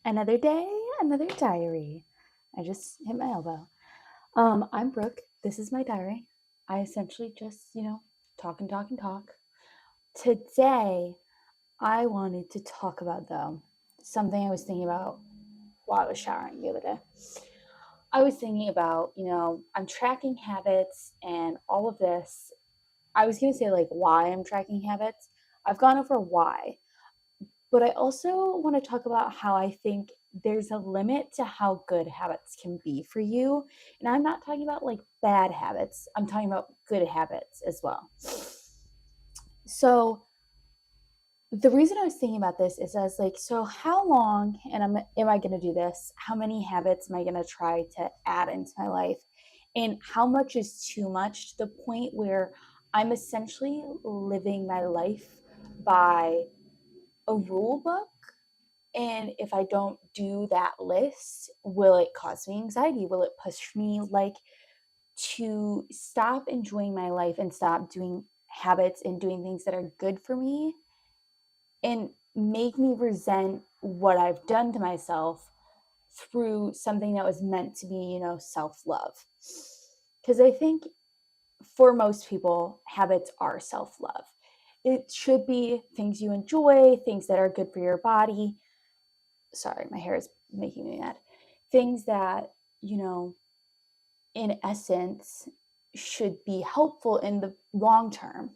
Another day, another diary. I just hit my elbow. I'm Brooke. This is my diary. I essentially just, talk and talk and talk. Today, I wanted to talk about, though, something I was thinking about while I was showering the other day. I was thinking about, I'm tracking habits and all of this. I was going to say, like, why I'm tracking habits. I've gone over why, but I also want to talk about how I think there's a limit to how good habits can be for you. And I'm not talking about like bad habits, I'm talking about good habits as well. So, the reason I was thinking about this is I was like, so how long am I going to do this? How many habits am I going to try to add into my life? And how much is too much, to the point where I'm essentially living my life by a rule book, and if I don't do that list, will it cause me anxiety? Will it push me like to stop enjoying my life and stop doing habits and doing things that are good for me and make me resent what I've done to myself through something that was meant to be, self-love? Because I think for most people, habits are self-love. It should be things you enjoy, things that are good for your body. Sorry, my hair is making me mad. Things that, in essence, should be helpful in the long term.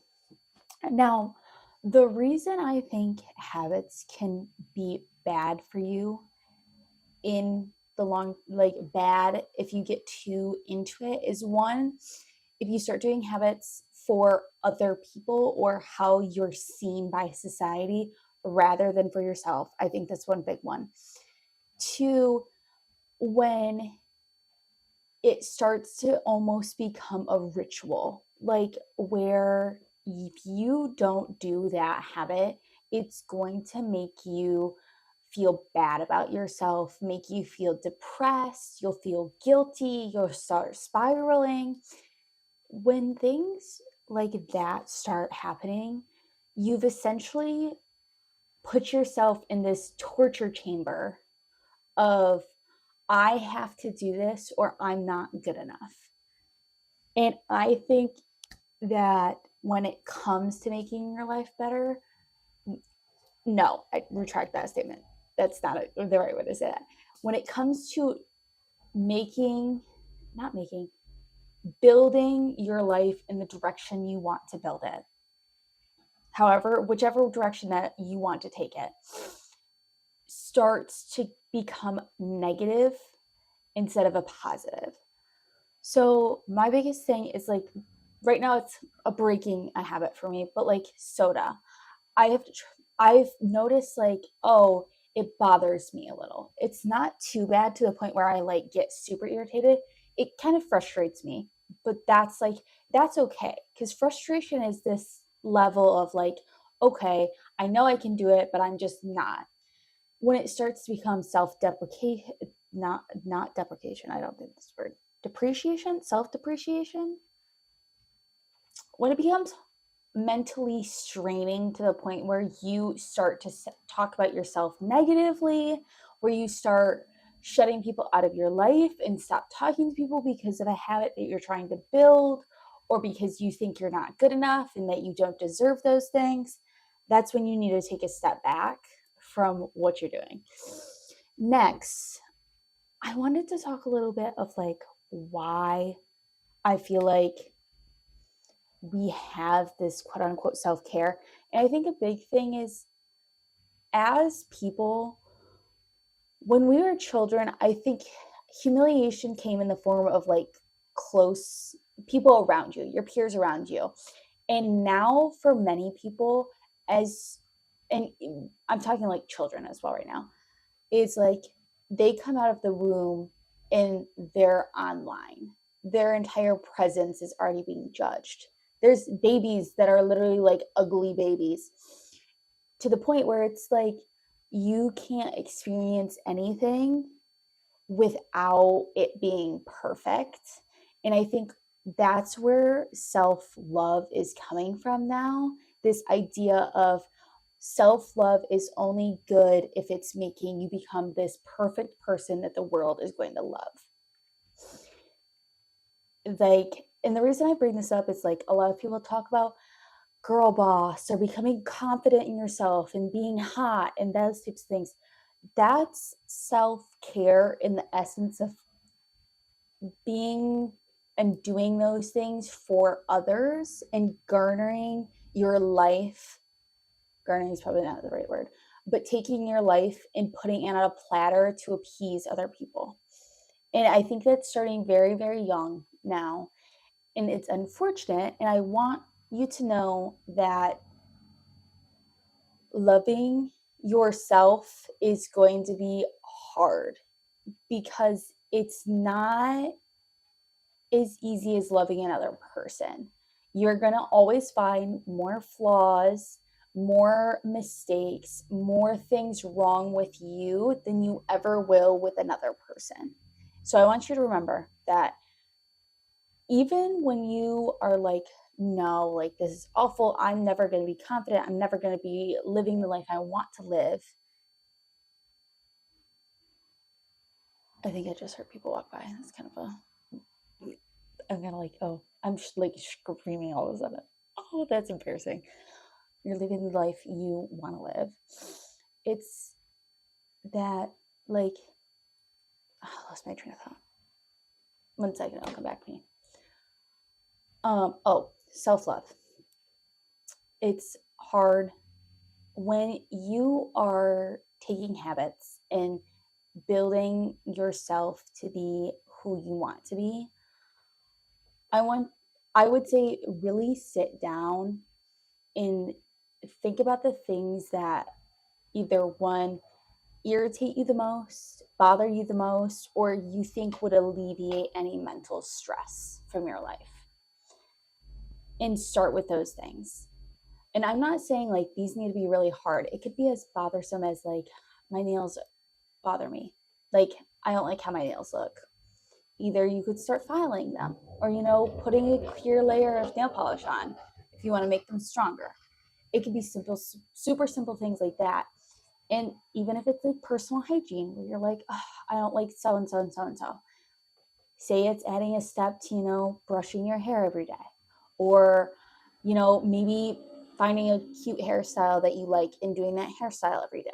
Now, the reason I think habits can be bad for you in the long, like bad if you get too into it, is one, if you start doing habits for other people or how you're seen by society rather than for yourself. I think that's one big one. Two, when it starts to almost become a ritual, like where if you don't do that habit, it's going to make you feel bad about yourself, make you feel depressed, you'll feel guilty, you'll start spiraling. When things like that start happening, you've essentially put yourself in this torture chamber of, I have to do this or I'm not good enough. And I think that when it comes to making your life better, no, I retract that statement. That's not the right way to say that. When it comes to making, not making, building your life in the direction you want to build it, however, whichever direction that you want to take it, starts to become negative instead of a positive. So my biggest thing is like, right now it's breaking a habit for me, but like soda, I've noticed like, oh, it bothers me a little. It's not too bad to the point where I like get super irritated. It kind of frustrates me, but that's okay, because frustration is this level of like, okay, I know I can do it, but I'm just not. When it starts to become self-deprecation, not deprecation, I don't think this word, depreciation, self-depreciation, when it becomes mentally straining to the point where you start to talk about yourself negatively, where you start shutting people out of your life and stop talking to people because of a habit that you're trying to build, or because you think you're not good enough and that you don't deserve those things, that's when you need to take a step back from what you're doing. Next, I wanted to talk a little bit of like why I feel like we have this quote unquote self care. And I think a big thing is, as people, when we were children, I think humiliation came in the form of like close people around you, your peers around you. And now for many people, as, and I'm talking like children as well right now, it's like they come out of the room and they're online. Their entire presence is already being judged. There's babies that are literally like ugly babies, to the point where it's like you can't experience anything without it being perfect. And I think that's where self love is coming from now. This idea of Self-love is only good if it's making you become this perfect person that the world is going to love. Like, and the reason I bring this up is like a lot of people talk about girl boss or becoming confident in yourself and being hot and those types of things. That's self-care in the essence of being and doing those things for others and garnering your life. Garnering is probably not the right word, but taking your life and putting it on a platter to appease other people. And I think that's starting very, very young now. And it's unfortunate. And I want you to know that loving yourself is going to be hard because it's not as easy as loving another person. You're going to always find more flaws, more mistakes, more things wrong with you than you ever will with another person. So I want you to remember that even when you are like, no, like this is awful, I'm never going to be confident, I'm never going to be living the life I want to live. I think I just heard people walk by. That's kind of a, I'm kind of like, oh, I'm like screaming all of a sudden. Oh, that's embarrassing. You're living the life you want to live. It's that, like, oh, I lost my train of thought. 1 second, it'll come back to me. Oh, self-love. It's hard when you are taking habits and building yourself to be who you want to be. I would say really sit down and think about the things that either one irritate you the most, bother you the most, or you think would alleviate any mental stress from your life. And start with those things. And I'm not saying like these need to be really hard. It could be as bothersome as like my nails bother me. Like I don't like how my nails look. Either you could start filing them or, putting a clear layer of nail polish on if you want to make them stronger. It could be simple, super simple things like that. And even if it's like personal hygiene where you're like, oh, I don't like so and so and so and so. Say it's adding a step to, brushing your hair every day. Or, maybe finding a cute hairstyle that you like and doing that hairstyle every day.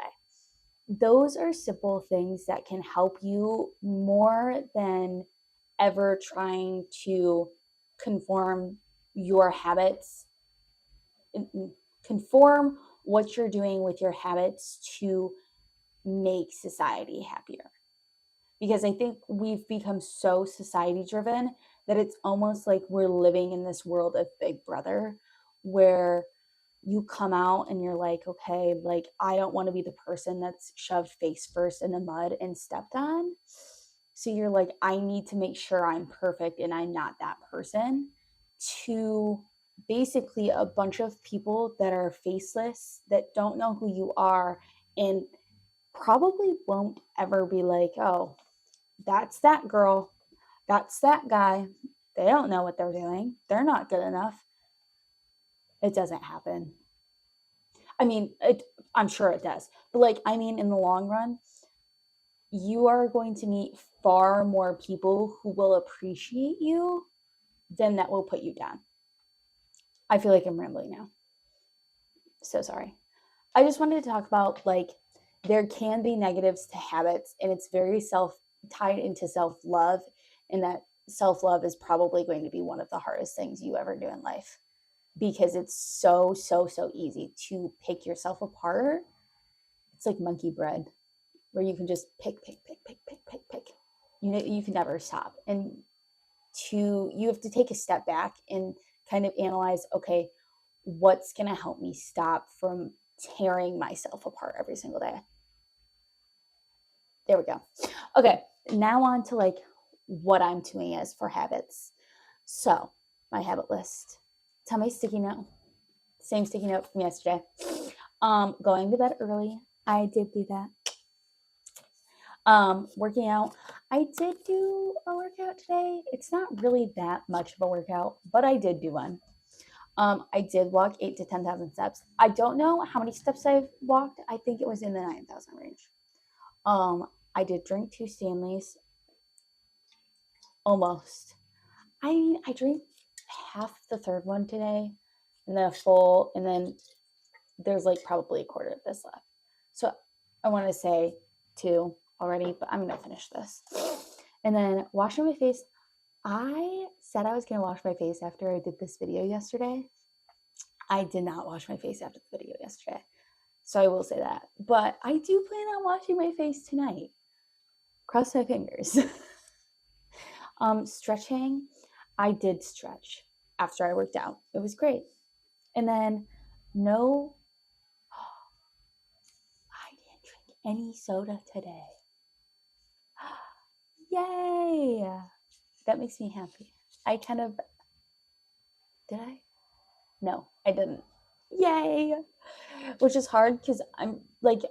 Those are simple things that can help you more than ever trying to conform your habits, conform what you're doing with your habits to make society happier. Because I think we've become so society driven that it's almost like we're living in this world of Big Brother where you come out and you're like, okay, like I don't want to be the person that's shoved face first in the mud and stepped on. So you're like, I need to make sure I'm perfect and I'm not that person, to basically a bunch of people that are faceless, that don't know who you are, and probably won't ever be like, oh, that's that girl, that's that guy. They don't know what they're doing. They're not good enough. It doesn't happen. I mean, I'm sure it does. But like, I mean, in the long run, you are going to meet far more people who will appreciate you than that will put you down. I feel like I'm rambling now. So sorry. I just wanted to talk about like there can be negatives to habits, and it's very self tied into self-love, and that self-love is probably going to be one of the hardest things you ever do in life because it's so easy to pick yourself apart. It's like monkey bread where you can just pick. You can never stop. And you have to take a step back and kind of analyze, okay, what's going to help me stop from tearing myself apart every single day. There we go. Okay, now on to like what I'm doing as for habits. So, my habit list. Tell my sticky note. Same sticky note from yesterday. Going to bed early. I did do that. Working out. I did do a workout today. It's not really that much of a workout, but I did do one. I did walk 8 to 10,000 steps. I don't know how many steps I've walked. I think it was in the 9,000 range. I did drink 2 Stanleys, almost. I drank half the third one today, and then a full, and then there's like probably a quarter of this left. So I want to say 2 already, but I'm gonna finish this. And then washing my face. I said I was gonna wash my face after I did this video yesterday. I did not wash my face after the video yesterday, so I will say that. But I do plan on washing my face tonight. Cross my fingers. Stretching. I did stretch after I worked out. It was great. And then no, I didn't drink any soda today. Yay! That makes me happy. I kind of, did I? No, I didn't. Yay! Which is hard because I'm like,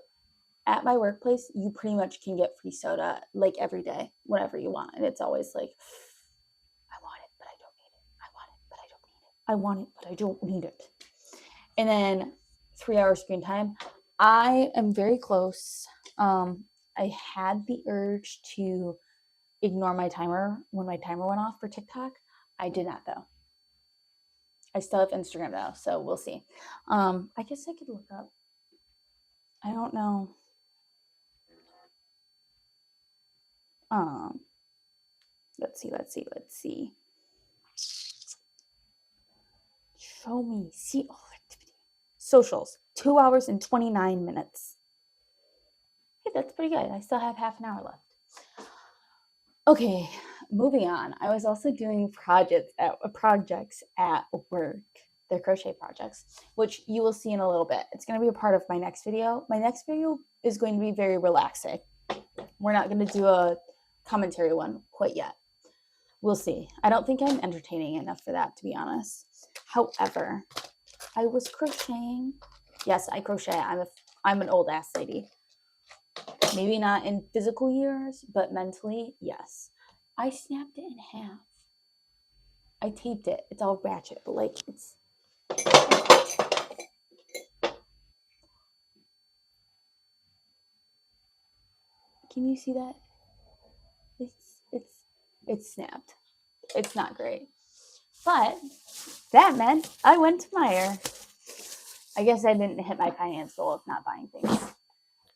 at my workplace, you pretty much can get free soda like every day, whenever you want. And it's always like, I want it, but I don't need it. I want it, but I don't need it. I want it, but I don't need it. And then 3 hours screen time. I am very close. I had the urge to ignore my timer when my timer went off for TikTok. I did not, though. I still have Instagram though, so we'll see. I guess I could look up. I don't know. Let's see. Show me. See all activity. Socials. 2 hours and 29 minutes. Hey, that's pretty good. I still have half an hour left. Okay, moving on. I was also doing projects at work. They're crochet projects, which you will see in a little bit. It's going to be a part of my next video. My next video is going to be very relaxing. We're not going to do a commentary one quite yet. We'll see. I don't think I'm entertaining enough for that, to be honest. However, I was crocheting. Yes, I crochet. I'm an old ass lady. Maybe not in physical years, but mentally, yes. I snapped it in half. I taped it. It's all ratchet, but like it's. Can you see that? It's snapped. It's not great. But that meant I went to Meijer. I guess I didn't hit my finance goal of not buying things.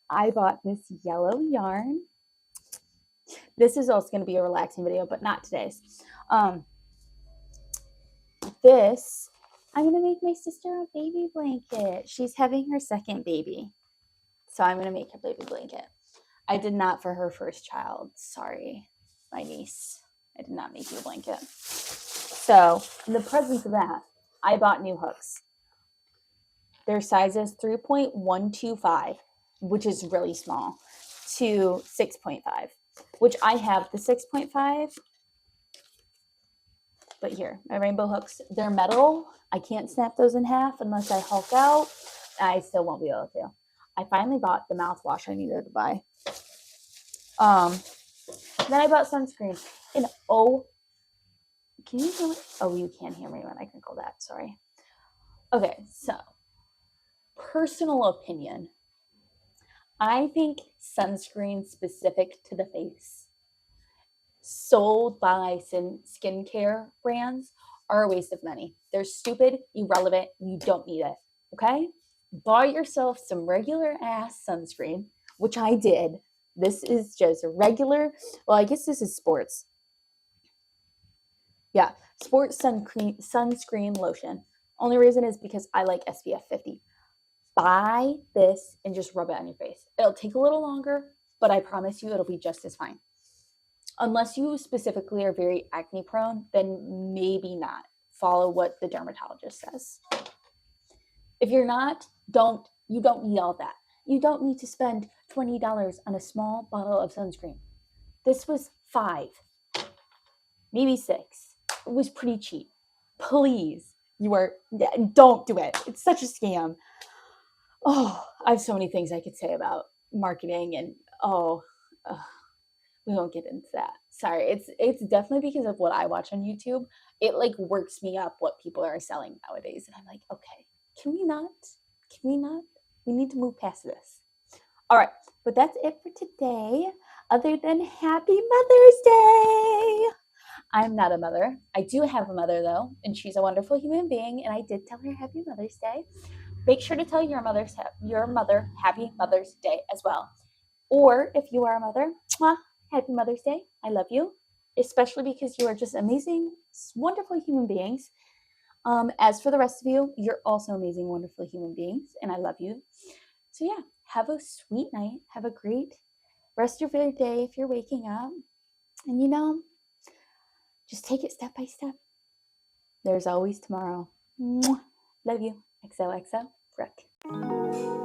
I bought this yellow yarn. This is also going to be a relaxing video, but not today's. This, I'm going to make my sister a baby blanket. She's having her second baby. So I'm going to make her baby blanket. I did not for her first child. Sorry, my niece. I did not make you a blanket. So in the presence of that, I bought new hooks. Their size is 3.125, which is really small, to 6.5, which I have the 6.5. But here, my rainbow hooks, they're metal. I can't snap those in half unless I hulk out. I still won't be able to. I finally bought the mouthwash I needed to buy. Then I bought sunscreen. And oh, can you hear me? Oh, you can't hear me when I crinkle that. Sorry. Okay, so personal opinion. I think sunscreen specific to the face sold by skincare brands are a waste of money. They're stupid, irrelevant, you don't need it, okay? Buy yourself some regular ass sunscreen, which I did. This is just a regular, well, I guess this is sports. Yeah, sports sunscreen lotion. Only reason is because I like SPF 50. Buy this and just rub it on your face. It'll take a little longer, but I promise you it'll be just as fine. Unless you specifically are very acne prone, then maybe not. Follow what the dermatologist says. If you're not, you don't need all that. You don't need to spend $20 on a small bottle of sunscreen. This was $5, maybe $6. It was pretty cheap. Please, don't do it. It's such a scam. Oh, I have so many things I could say about marketing and we won't get into that. Sorry, it's definitely because of what I watch on YouTube. It like works me up what people are selling nowadays, and I'm like, okay, can we not? Can we not? We need to move past this. All right, but that's it for today. Other than Happy Mother's Day. I'm not a mother. I do have a mother though, and she's a wonderful human being. And I did tell her Happy Mother's Day. Make sure to tell your mother Happy Mother's Day as well. Or if you are a mother, mwah, Happy Mother's Day. I love you, especially because you are just amazing, wonderful human beings. As for the rest of you, you're also amazing, wonderful human beings, and I love you. So yeah, have a sweet night. Have a great rest of your day if you're waking up. And just take it step by step. There's always tomorrow. Mwah. Love you. XOXO, Brooke.